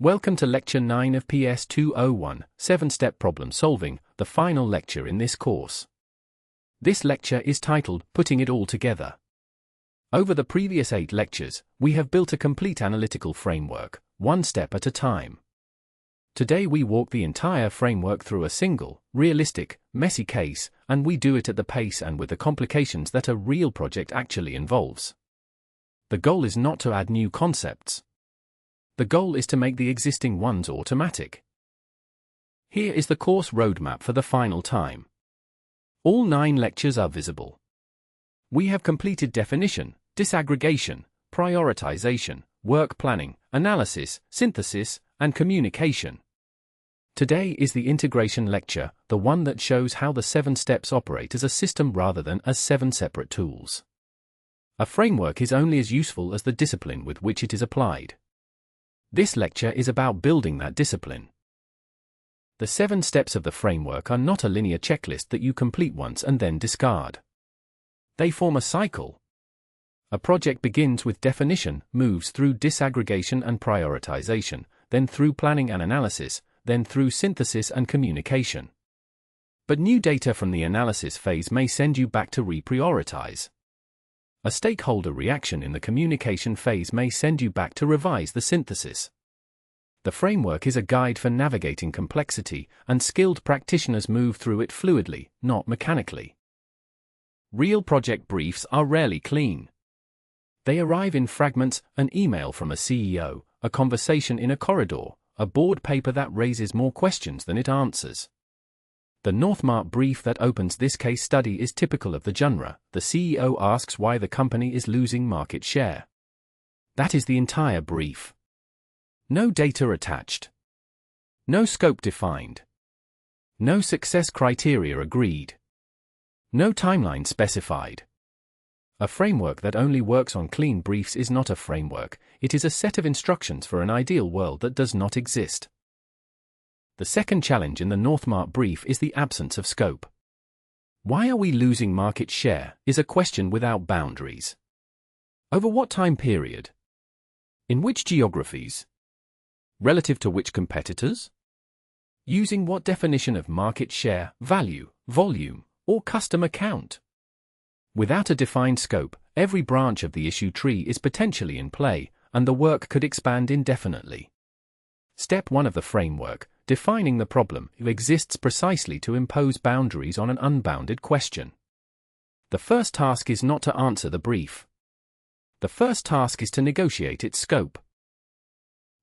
Welcome to Lecture 9 of PS201 Seven-Step Problem Solving, the final lecture in this course. This lecture is titled, Putting It All Together. Over the previous 8 lectures, we have built a complete analytical framework, one step at a time. Today we walk the entire framework through a single, realistic, messy case, and we do it at the pace and with the complications that a real project actually involves. The goal is not to add new concepts. The goal is to make the existing ones automatic. Here is the course roadmap for the final time. All 9 lectures are visible. We have completed definition, disaggregation, prioritization, work planning, analysis, synthesis, and communication. Today is the integration lecture, the one that shows how the 7 steps operate as a system rather than as 7 separate tools. A framework is only as useful as the discipline with which it is applied. This lecture is about building that discipline. The 7 steps of the framework are not a linear checklist that you complete once and then discard. They form a cycle. A project begins with definition, moves through disaggregation and prioritization, then through planning and analysis, then through synthesis and communication. But new data from the analysis phase may send you back to reprioritize. A stakeholder reaction in the communication phase may send you back to revise the synthesis. The framework is a guide for navigating complexity, and skilled practitioners move through it fluidly, not mechanically. Real project briefs are rarely clean. They arrive in fragments: an email from a CEO, a conversation in a corridor, a board paper that raises more questions than it answers. The Northmart brief that opens this case study is typical of the genre. The CEO asks why the company is losing market share. That is the entire brief. No data attached. No scope defined. No success criteria agreed. No timeline specified. A framework that only works on clean briefs is not a framework, it is a set of instructions for an ideal world that does not exist. The second challenge in the Northmart brief is the absence of scope. Why are we losing market share is a question without boundaries. Over what time period? In which geographies? Relative to which competitors? Using what definition of market share, value, volume, or customer count? Without a defined scope, every branch of the issue tree is potentially in play, and the work could expand indefinitely. Step 1 of the framework, defining the problem, exists precisely to impose boundaries on an unbounded question. The first task is not to answer the brief. The first task is to negotiate its scope.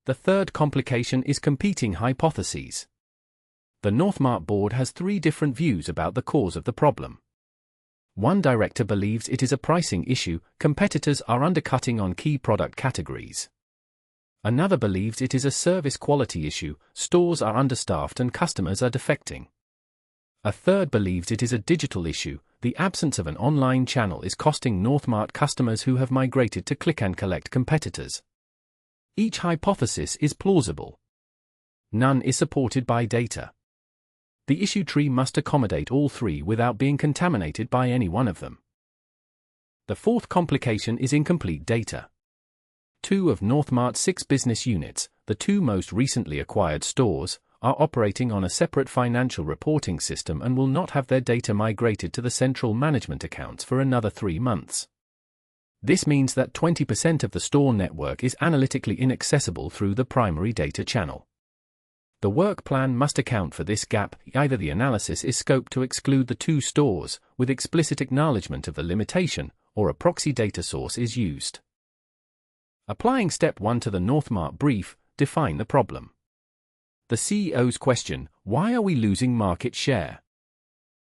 The third complication is competing hypotheses. The Northmart board has 3 different views about the cause of the problem. One director believes it is a pricing issue, competitors are undercutting on key product categories. Another believes it is a service quality issue, stores are understaffed and customers are defecting. A third believes it is a digital issue, the absence of an online channel is costing Northmart customers who have migrated to click and collect competitors. Each hypothesis is plausible. None is supported by data. The issue tree must accommodate all 3 without being contaminated by any one of them. The fourth complication is incomplete data. 2 of Northmart's 6 business units, the 2 most recently acquired stores, are operating on a separate financial reporting system and will not have their data migrated to the central management accounts for another 3 months. This means that 20% of the store network is analytically inaccessible through the primary data channel. The work plan must account for this gap. Either the analysis is scoped to exclude the 2 stores, with explicit acknowledgement of the limitation, or a proxy data source is used. Applying step 1 to the Northmart brief, define the problem. The CEO's question, why are we losing market share?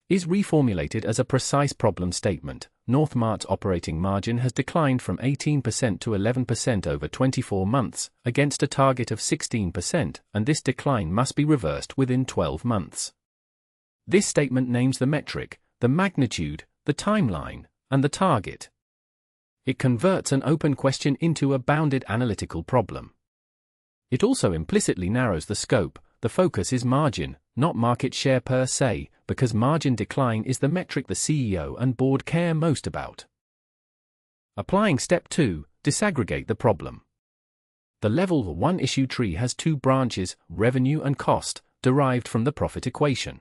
Is reformulated as a precise problem statement. Northmart's operating margin has declined from 18% to 11% over 24 months, against a target of 16%, and this decline must be reversed within 12 months. This statement names the metric, the magnitude, the timeline, and the target. It converts an open question into a bounded analytical problem. It also implicitly narrows the scope. The focus is margin, not market share per se, because margin decline is the metric the CEO and board care most about. Applying step 2, disaggregate the problem. The level 1 issue tree has two branches, revenue and cost, derived from the profit equation.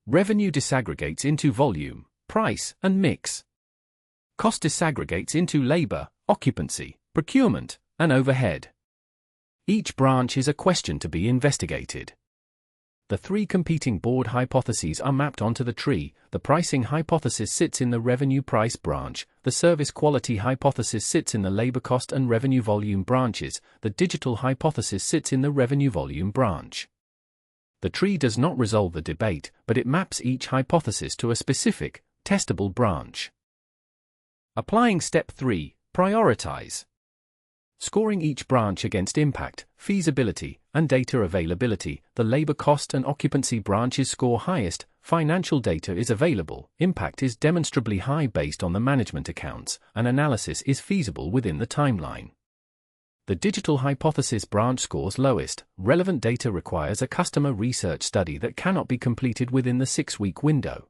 Revenue disaggregates into volume, price, and mix. Cost disaggregates into labor, occupancy, procurement, and overhead. Each branch is a question to be investigated. The three competing board hypotheses are mapped onto the tree. The pricing hypothesis sits in the revenue price branch, the service quality hypothesis sits in the labor cost and revenue volume branches, the digital hypothesis sits in the revenue volume branch. The tree does not resolve the debate, but it maps each hypothesis to a specific, testable branch. Applying step 3, prioritize. Scoring each branch against impact, feasibility, and data availability, the labor cost and occupancy branches score highest, financial data is available, impact is demonstrably high based on the management accounts, and analysis is feasible within the timeline. The digital hypothesis branch scores lowest, relevant data requires a customer research study that cannot be completed within the 6-week window.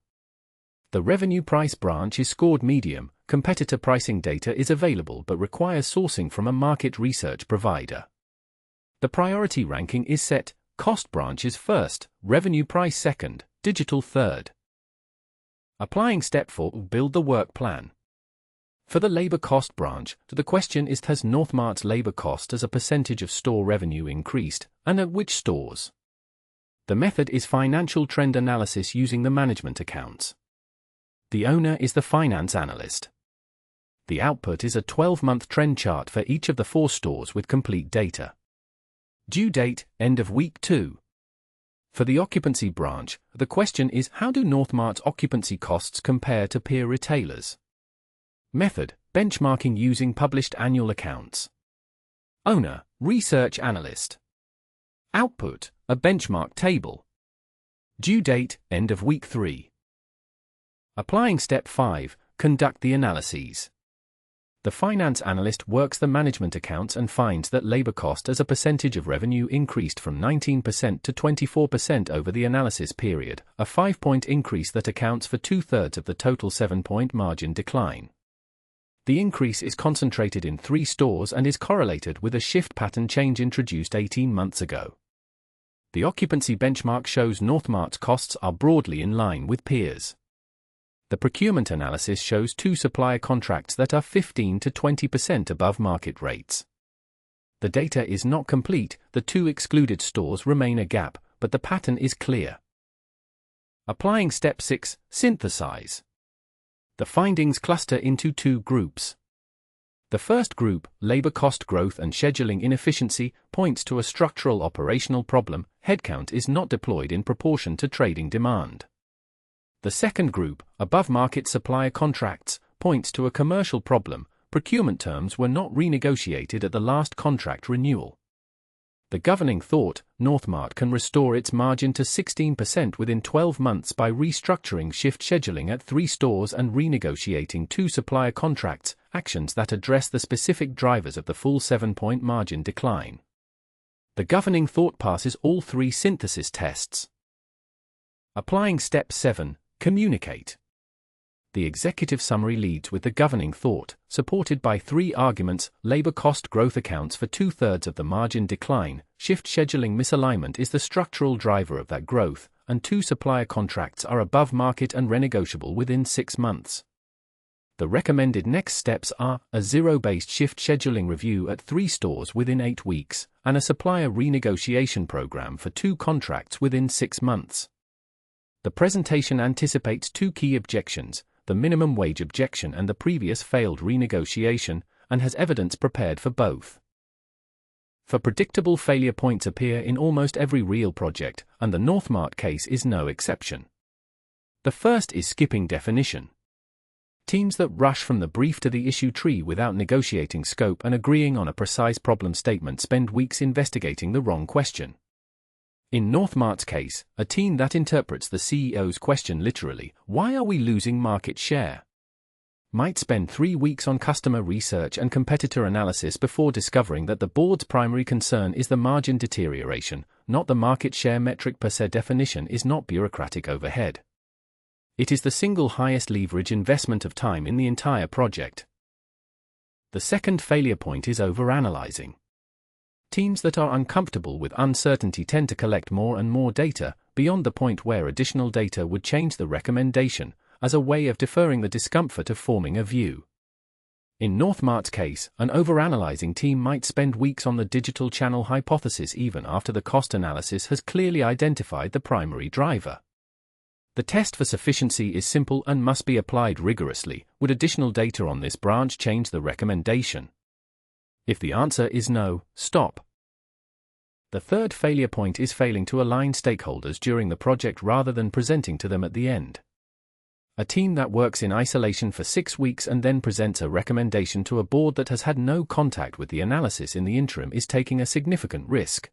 The revenue price branch is scored medium, competitor pricing data is available but requires sourcing from a market research provider. The priority ranking is set, cost branch is first, revenue price second, digital third. Applying step 4, build the work plan. For the labor cost branch, the question is, has Northmart's labor cost as a percentage of store revenue increased, and at which stores? The method is financial trend analysis using the management accounts. The owner is the finance analyst. The output is a 12-month trend chart for each of the 4 stores with complete data. Due date, end of week 2. For the occupancy branch, the question is, how do Northmart's occupancy costs compare to peer retailers? Method, benchmarking using published annual accounts. Owner, research analyst. Output, a benchmark table. Due date, end of week 3. Applying step 5, conduct the analyses. The finance analyst works the management accounts and finds that labor cost as a percentage of revenue increased from 19% to 24% over the analysis period, a 5-point increase that accounts for 2/3 of the total 7-point margin decline. The increase is concentrated in 3 stores and is correlated with a shift pattern change introduced 18 months ago. The occupancy benchmark shows Northmart's costs are broadly in line with peers. The procurement analysis shows 2 supplier contracts that are 15 to 20% above market rates. The data is not complete, the 2 excluded stores remain a gap, but the pattern is clear. Applying step 6, synthesize. The findings cluster into 2 groups. The first group, labor cost growth and scheduling inefficiency, points to a structural operational problem, headcount is not deployed in proportion to trading demand. The second group, above-market supplier contracts, points to a commercial problem, procurement terms were not renegotiated at the last contract renewal. The governing thought, Northmart can restore its margin to 16% within 12 months by restructuring shift scheduling at 3 stores and renegotiating 2 supplier contracts, actions that address the specific drivers of the full 7-point margin decline. The governing thought passes all 3 synthesis tests. Applying step 7, communicate. The executive summary leads with the governing thought, supported by 3 arguments. Labor cost growth accounts for 2/3 of the margin decline, shift scheduling misalignment is the structural driver of that growth, and 2 supplier contracts are above market and renegotiable within 6 months. The recommended next steps are a zero-based shift scheduling review at 3 stores within 8 weeks, and a supplier renegotiation program for 2 contracts within 6 months. The presentation anticipates 2 key objections, the minimum wage objection and the previous failed renegotiation, and has evidence prepared for both. For predictable failure points appear in almost every real project, and the Northmart case is no exception. The first is skipping definition. Teams that rush from the brief to the issue tree without negotiating scope and agreeing on a precise problem statement spend weeks investigating the wrong question. In Northmart's case, a team that interprets the CEO's question literally, "Why are we losing market share?" might spend 3 weeks on customer research and competitor analysis before discovering that the board's primary concern is the margin deterioration, not the market share metric per se. Definition is not bureaucratic overhead. It is the single highest leverage investment of time in the entire project. The second failure point is overanalyzing. Teams that are uncomfortable with uncertainty tend to collect more and more data, beyond the point where additional data would change the recommendation, as a way of deferring the discomfort of forming a view. In Northmart's case, an overanalyzing team might spend weeks on the digital channel hypothesis even after the cost analysis has clearly identified the primary driver. The test for sufficiency is simple and must be applied rigorously. Would additional data on this branch change the recommendation? If the answer is no, stop. The third failure point is failing to align stakeholders during the project rather than presenting to them at the end. A team that works in isolation for 6 weeks and then presents a recommendation to a board that has had no contact with the analysis in the interim is taking a significant risk.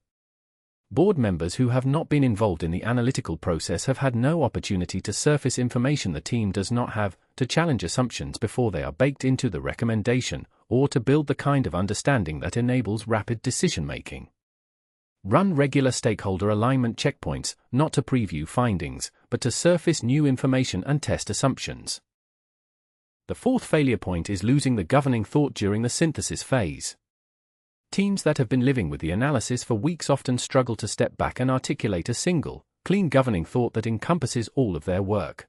Board members who have not been involved in the analytical process have had no opportunity to surface information the team does not have, to challenge assumptions before they are baked into the recommendation, or to build the kind of understanding that enables rapid decision-making. Run regular stakeholder alignment checkpoints, not to preview findings, but to surface new information and test assumptions. The fourth failure point is losing the governing thought during the synthesis phase. Teams that have been living with the analysis for weeks often struggle to step back and articulate a single, clean governing thought that encompasses all of their work.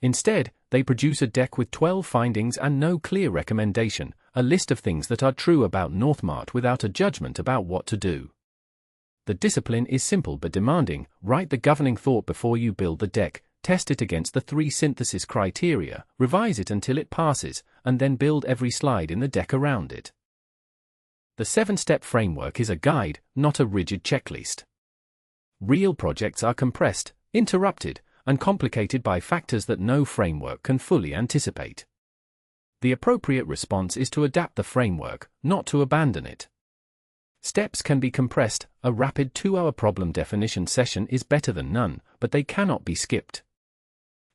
Instead, they produce a deck with 12 findings and no clear recommendation, a list of things that are true about Northmart without a judgment about what to do. The discipline is simple but demanding. Write the governing thought before you build the deck, test it against the 3 synthesis criteria, revise it until it passes, and then build every slide in the deck around it. The 7-step framework is a guide, not a rigid checklist. Real projects are compressed, interrupted, and complicated by factors that no framework can fully anticipate. The appropriate response is to adapt the framework, not to abandon it. Steps can be compressed. A rapid 2-hour problem definition session is better than none, but they cannot be skipped.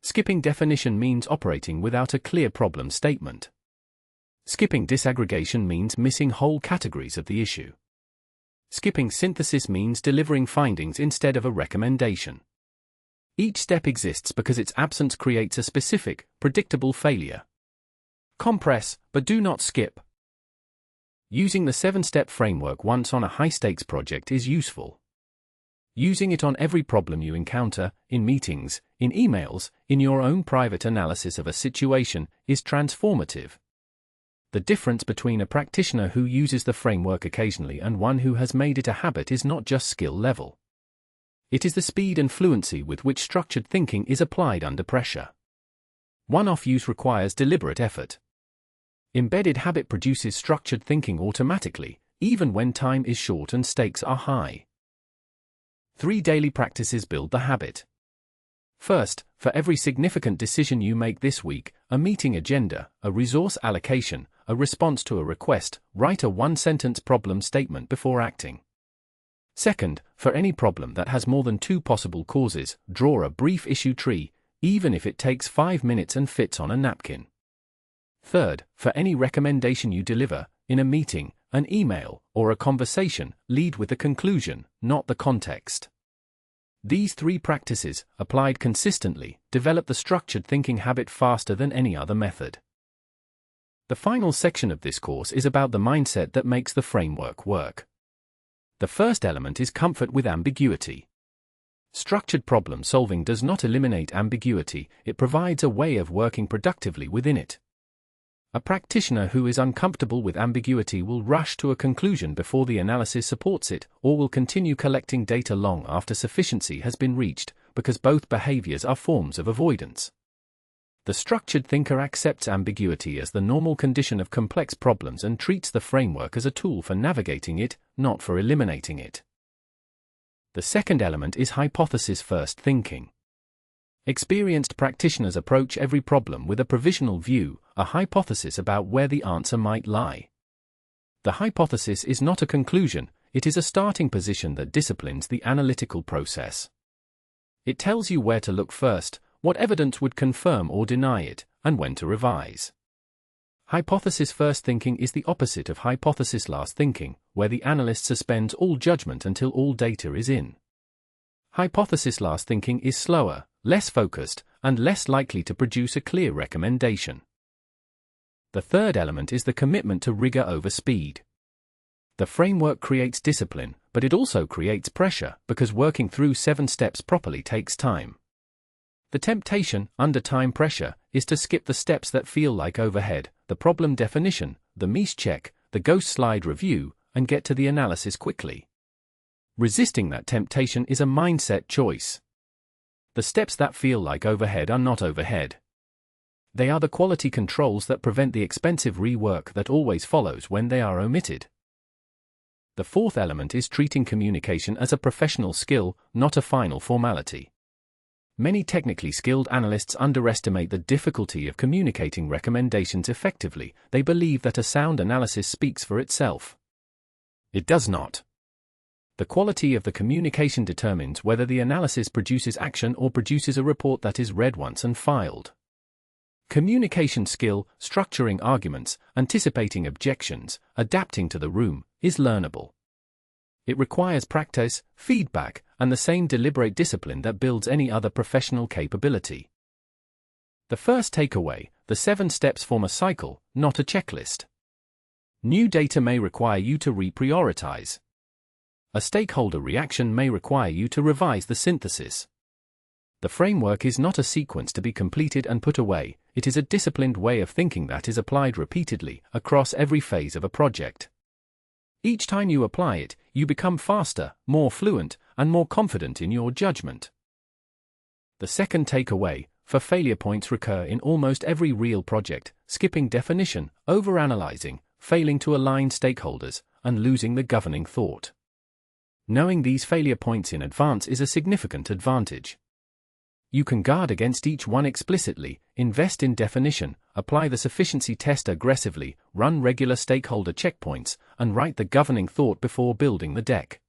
Skipping definition means operating without a clear problem statement. Skipping disaggregation means missing whole categories of the issue. Skipping synthesis means delivering findings instead of a recommendation. Each step exists because its absence creates a specific, predictable failure. Compress, but do not skip. Using the 7-step framework once on a high-stakes project is useful. Using it on every problem you encounter, in meetings, in emails, in your own private analysis of a situation, is transformative. The difference between a practitioner who uses the framework occasionally and one who has made it a habit is not just skill level. It is the speed and fluency with which structured thinking is applied under pressure. One-off use requires deliberate effort. Embedded habit produces structured thinking automatically, even when time is short and stakes are high. 3 daily practices build the habit. First, for every significant decision you make this week, a meeting agenda, a resource allocation, a response to a request, write a 1-sentence problem statement before acting. Second, for any problem that has more than 2 possible causes, draw a brief issue tree, even if it takes 5 minutes and fits on a napkin. Third, for any recommendation you deliver, in a meeting, an email, or a conversation, lead with the conclusion, not the context. These 3 practices, applied consistently, develop the structured thinking habit faster than any other method. The final section of this course is about the mindset that makes the framework work. The first element is comfort with ambiguity. Structured problem solving does not eliminate ambiguity, it provides a way of working productively within it. A practitioner who is uncomfortable with ambiguity will rush to a conclusion before the analysis supports it, or will continue collecting data long after sufficiency has been reached, because both behaviors are forms of avoidance. The structured thinker accepts ambiguity as the normal condition of complex problems and treats the framework as a tool for navigating it, not for eliminating it. The second element is hypothesis-first thinking. Experienced practitioners approach every problem with a provisional view, a hypothesis about where the answer might lie. The hypothesis is not a conclusion, it is a starting position that disciplines the analytical process. It tells you where to look first, what evidence would confirm or deny it, and when to revise. Hypothesis-first thinking is the opposite of hypothesis-last thinking, where the analyst suspends all judgment until all data is in. Hypothesis-last thinking is slower, less focused, and less likely to produce a clear recommendation. The third element is the commitment to rigor over speed. The framework creates discipline, but it also creates pressure because working through 7 steps properly takes time. The temptation, under time pressure, is to skip the steps that feel like overhead, the problem definition, the MIS check, the ghost slide review, and get to the analysis quickly. Resisting that temptation is a mindset choice. The steps that feel like overhead are not overhead. They are the quality controls that prevent the expensive rework that always follows when they are omitted. The fourth element is treating communication as a professional skill, not a final formality. Many technically skilled analysts underestimate the difficulty of communicating recommendations effectively. They believe that a sound analysis speaks for itself. It does not. The quality of the communication determines whether the analysis produces action or produces a report that is read once and filed. Communication skill, structuring arguments, anticipating objections, adapting to the room, is learnable. It requires practice, feedback, and the same deliberate discipline that builds any other professional capability. The first takeaway: the 7 steps form a cycle, not a checklist. New data may require you to reprioritize. A stakeholder reaction may require you to revise the synthesis. The framework is not a sequence to be completed and put away, it is a disciplined way of thinking that is applied repeatedly, across every phase of a project. Each time you apply it, you become faster, more fluent, and more confident in your judgment. The second takeaway: for failure points recur in almost every real project: skipping definition, overanalyzing, failing to align stakeholders, and losing the governing thought. Knowing these failure points in advance is a significant advantage. You can guard against each one explicitly, invest in definition, apply the sufficiency test aggressively, run regular stakeholder checkpoints, and write the governing thought before building the deck.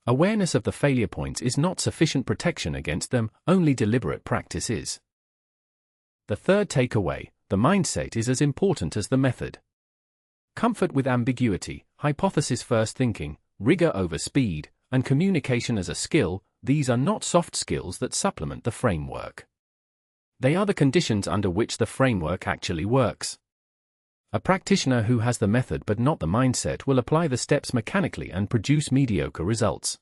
Awareness of the failure points is not sufficient protection against them, only deliberate practice is. The third takeaway: the mindset is as important as the method. Comfort with ambiguity, hypothesis-first thinking, rigor over speed, and communication as a skill, these are not soft skills that supplement the framework. They are the conditions under which the framework actually works. A practitioner who has the method but not the mindset will apply the steps mechanically and produce mediocre results.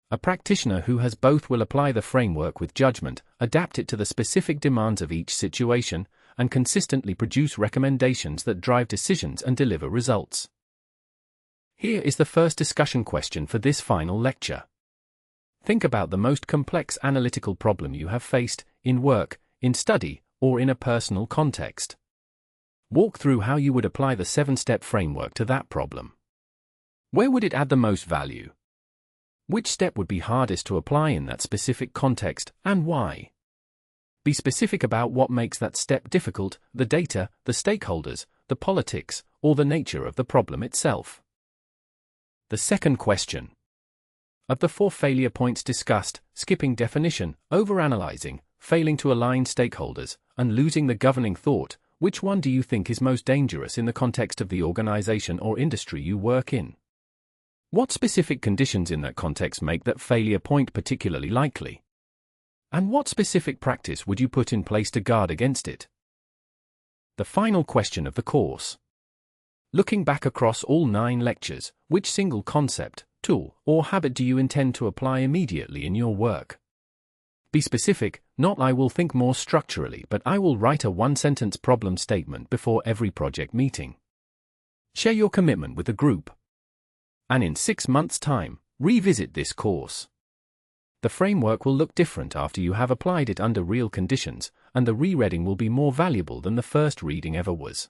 A practitioner who has both will apply the framework with judgment, adapt it to the specific demands of each situation, and consistently produce recommendations that drive decisions and deliver results. Here is the first discussion question for this final lecture. Think about the most complex analytical problem you have faced, in work, in study, or in a personal context. Walk through how you would apply the 7-step framework to that problem. Where would it add the most value? Which step would be hardest to apply in that specific context, and why? Be specific about what makes that step difficult: the data, the stakeholders, the politics, or the nature of the problem itself. The second question. Of the 4 failure points discussed, skipping definition, overanalyzing, failing to align stakeholders, and losing the governing thought, which one do you think is most dangerous in the context of the organization or industry you work in? What specific conditions in that context make that failure point particularly likely? And what specific practice would you put in place to guard against it? The final question of the course. Looking back across all 9 lectures, which single concept, tool, or habit do you intend to apply immediately in your work? Be specific, not "I will think more structurally," but "I will write a 1-sentence problem statement before every project meeting." Share your commitment with the group. And in 6 months' time, revisit this course. The framework will look different after you have applied it under real conditions, and the rereading will be more valuable than the first reading ever was.